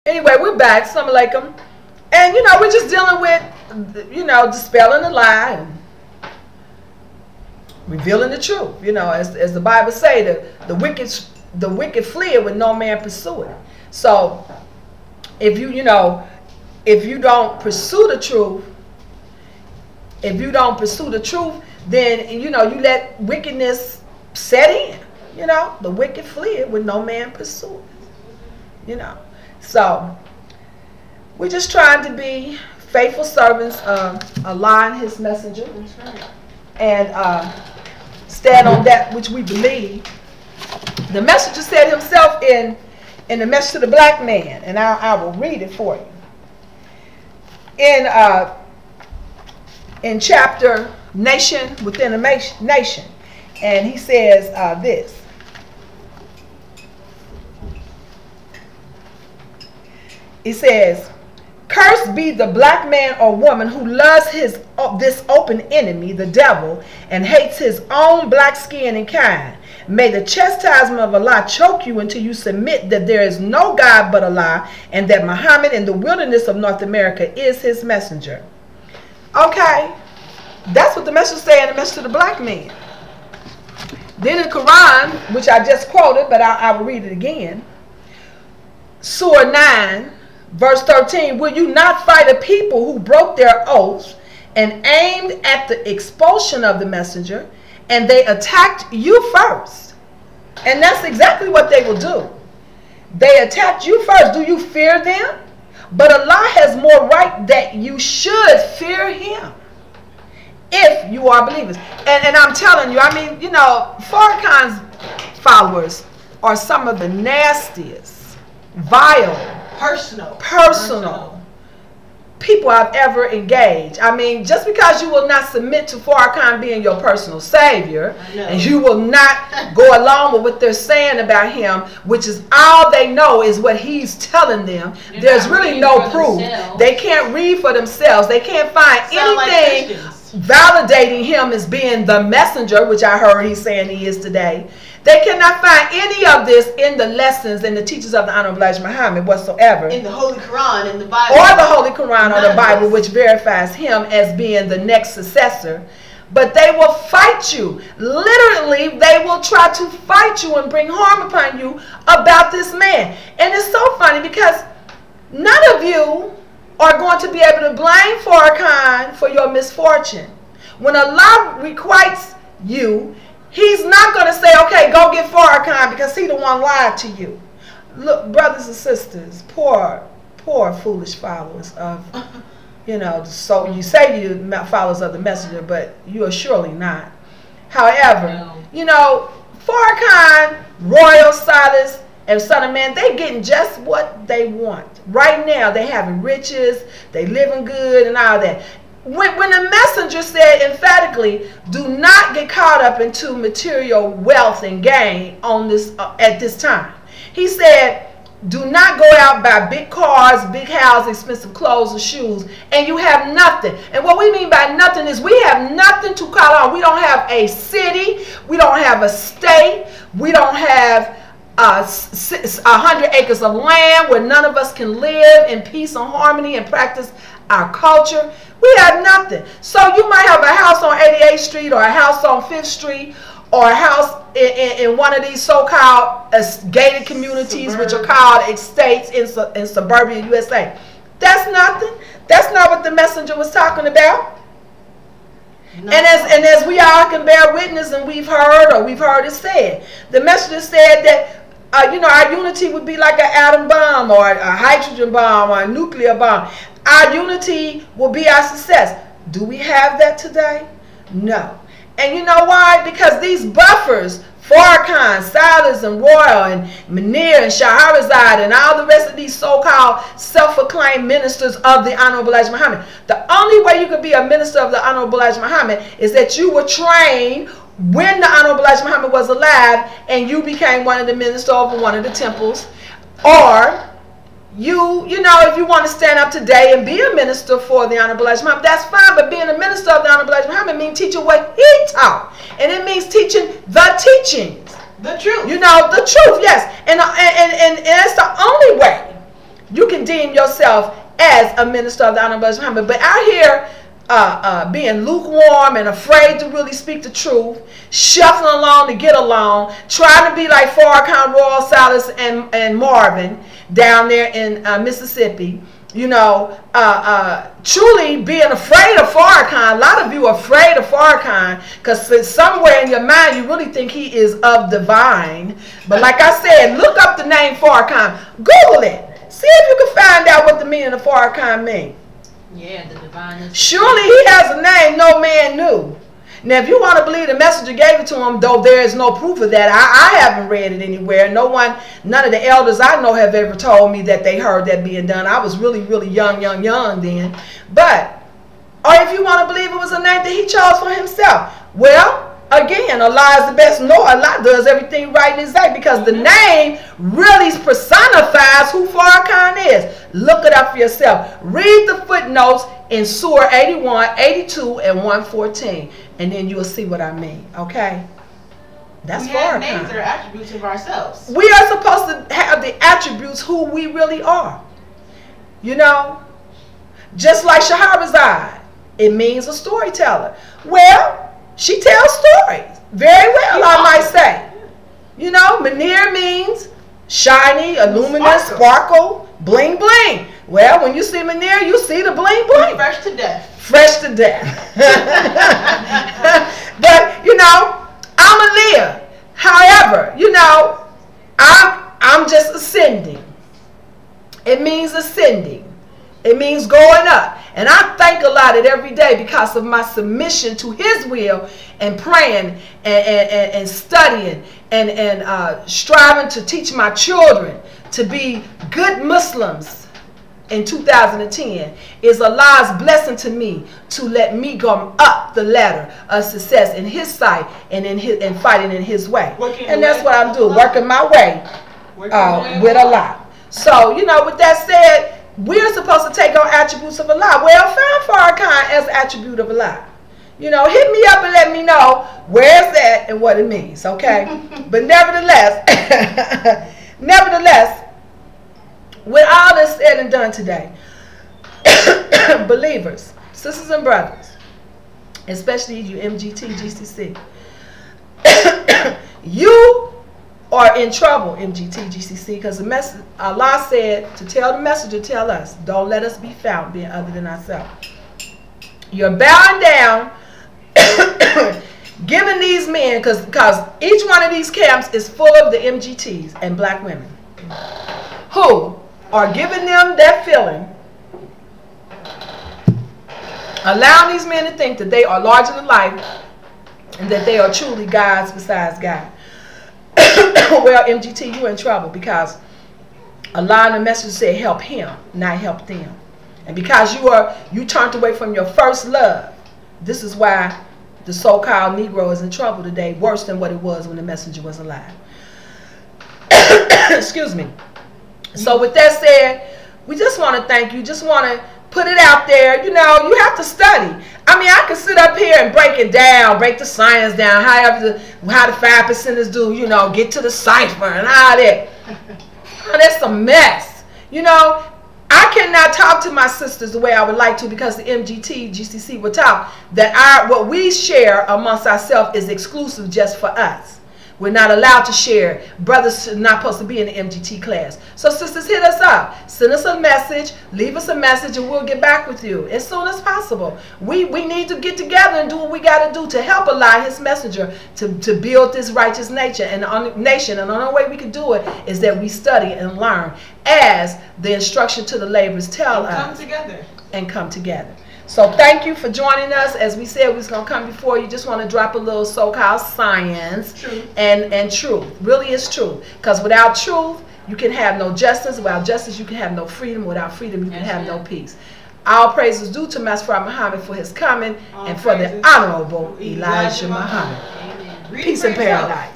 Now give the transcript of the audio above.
Anyway, we're back. Assalamu alaikum. And, we're just dealing with, dispelling the lie and revealing the truth. As the Bible say, the wicked flee when no man pursue it. So, if you don't pursue the truth, then, you let wickedness set in. The wicked flee when no man pursue it. So, we're just trying to be faithful servants of Allah and His messenger. That's right. And stand on that which we believe. The messenger said himself in the message to the black man, and I will read it for you. In chapter Nation Within a Nation. And he says this. He says, "Cursed be the black man or woman who loves this open enemy, the devil, and hates his own black skin and kind. May the chastisement of Allah choke you until you submit that there is no God but Allah, and that Muhammad in the wilderness of North America is his messenger." Okay, that's what the message said in the message to the black man. Then in the Quran, which I just quoted, but I will read it again. Surah 9. Verse 13, "Will you not fight a people who broke their oaths and aimed at the expulsion of the messenger, and they attacked you first?" And that's exactly what they will do. They attacked you first. Do you fear them? But Allah has more right that you should fear Him if you are believers. And I'm telling you, Farrakhan's followers are some of the nastiest, vile, personal people I've ever engaged. Just because you will not submit to Farrakhan being your personal savior, and you will not go along with what they're saying about him, which is all they know is what he's telling them. There's really no proof. They can't read for themselves. They can't find anything validating him as being the messenger, which I heard he's saying he is today. They cannot find any of this in the lessons and the teachings of the Honorable Elijah Muhammad whatsoever. In the Holy Quran, in the Bible. Or the Holy Quran or the Bible, which verifies him as being the next successor. But they will fight you. Literally, they will try to fight you and bring harm upon you about this man. And it's so funny because none of you are going to be able to blame Farrakhan for your misfortune. When Allah requites you, He's not going to say, okay, go get Farrakhan because he the one lied to you. Look, brothers and sisters, poor foolish followers of, so you say you're followers of the messenger, but you are surely not. However, Farrakhan, Royal, Silas, and Son of Man, they getting just what they want. Right now, they having riches, they living good and all that. When the messenger said emphatically, do not get caught up into material wealth and gain on this at this time. He said, do not go out buy big cars, big houses, expensive clothes and shoes, and you have nothing. And what we mean by nothing is we have nothing to call on. We don't have a city. We don't have a state. We don't have 100 acres of land where none of us can live in peace and harmony and practice our culture. We have nothing. So you might have a house on 88th Street or a house on 5th Street or a house in one of these so-called gated communities, which are called estates in suburban USA. That's nothing. That's not what the messenger was talking about. No. And as we all can bear witness, and we've heard it said, the messenger said that our unity would be like an atom bomb or a hydrogen bomb or a nuclear bomb. Our unity will be our success. Do we have that today? No. And you know why? Because these buffers, Farrakhan, Silas, and Royal, and Munir, and Shahrazad, and all the rest of these so-called self-proclaimed ministers of the Honorable Elijah Muhammad, the only way you could be a minister of the Honorable Elijah Muhammad is that you were trained when the Honorable Elijah Muhammad was alive and you became one of the ministers over one of the temples, or if you want to stand up today and be a minister for the Honorable Elijah Muhammad, that's fine. But being a minister of the Honorable Elijah Muhammad means teaching what he taught. And it means teaching the teachings. The truth. The truth, yes. And that's the only way you can deem yourself as a minister of the Honorable Muhammad. But out here being lukewarm and afraid to really speak the truth, shuffling along to get along, trying to be like Farrakhan, Royal Silas, and Marvin down there in Mississippi, you know, truly being afraid of Farrakhan. A lot of you are afraid of Farrakhan because somewhere in your mind you really think he is of divine. But like I said, look up the name Farrakhan. Google it. See if you can find out what the meaning of Farrakhan means. Yeah, the divine. Surely he has a name no man knew. Now, if you want to believe the messenger gave it to him, though there is no proof of that, I haven't read it anywhere. None of the elders I know have ever told me that they heard that being done. I was really, really young then. But, or if you want to believe it was a name that he chose for himself, well, again, Allah is the best. No, Allah does everything right and exact because the name really personifies who Farrakhan is. Look it up for yourself. Read the footnotes in Surah 81, 82, and 114, and then you'll see what I mean. Okay? That's Farrakhan. We have names that are attributes of ourselves. We are supposed to have the attributes who we really are. You know? Just like Shahrazad, it means a storyteller. Well, she tells stories very well, I might say. You know, Munir means shiny, luminous, sparkle, bling, bling. Well, when you see Munir, you see the bling, bling. Fresh to death. Fresh to death. But, you know, I'm Aaliyah. However, you know, I'm just ascending. It means ascending. It means going up. And I thank Allah that every day because of my submission to His will and praying and studying and striving to teach my children to be good Muslims in 2010 is Allah's blessing to me to let me go up the ladder of success in His sight and fighting in His way. And that's what I'm doing, working my way with Allah. So, you know, with that said, we're supposed to take on attributes of Allah. Well, find Farrakhan as an attribute of Allah. You know, hit me up and let me know where's that and what it means, okay? But nevertheless, with all this said and done today, believers, sisters and brothers, especially you MGT, GCC, you are in trouble, MGT, GCC, because Allah said to tell the messenger, tell us, don't let us be found being other than ourselves. You're bowing down, giving these men, because each one of these camps is full of the MGTs and black women who are giving them that feeling, allowing these men to think that they are larger than life and that they are truly gods besides God. Well, MGT, you're in trouble because Allah and the messenger said help him, not help them. And because you turned away from your first love, this is why the so-called Negro is in trouble today, worse than what it was when the messenger was alive. Excuse me. So with that said, we just want to thank you, just want to put it out there. You know, you have to study. I mean, I could sit up here and break it down, break the science down, how the 5%ers do, you know, get to the cipher and all that. Oh, that's a mess. You know, I cannot talk to my sisters the way I would like to because the MGT, GCC would talk that what we share amongst ourselves is exclusive just for us. We're not allowed to share. Brothers are not supposed to be in the MGT class. So sisters, hit us up. Send us a message. Leave us a message and we'll get back with you as soon as possible. We need to get together and do what we got to do to help Allah, His messenger, to build this righteous nation. And the only way we can do it is that we study and learn as the instruction to the laborers tell us. And come together. So thank you for joining us. As we said, we was going to come before you. Just want to drop a little so-called science and truth. Really is truth. Because without truth, you can have no justice. Without justice, you can have no freedom. Without freedom, you can have no peace. All praises due to Master Muhammad for his coming and for the Honorable Elijah Muhammad. Peace and paradise.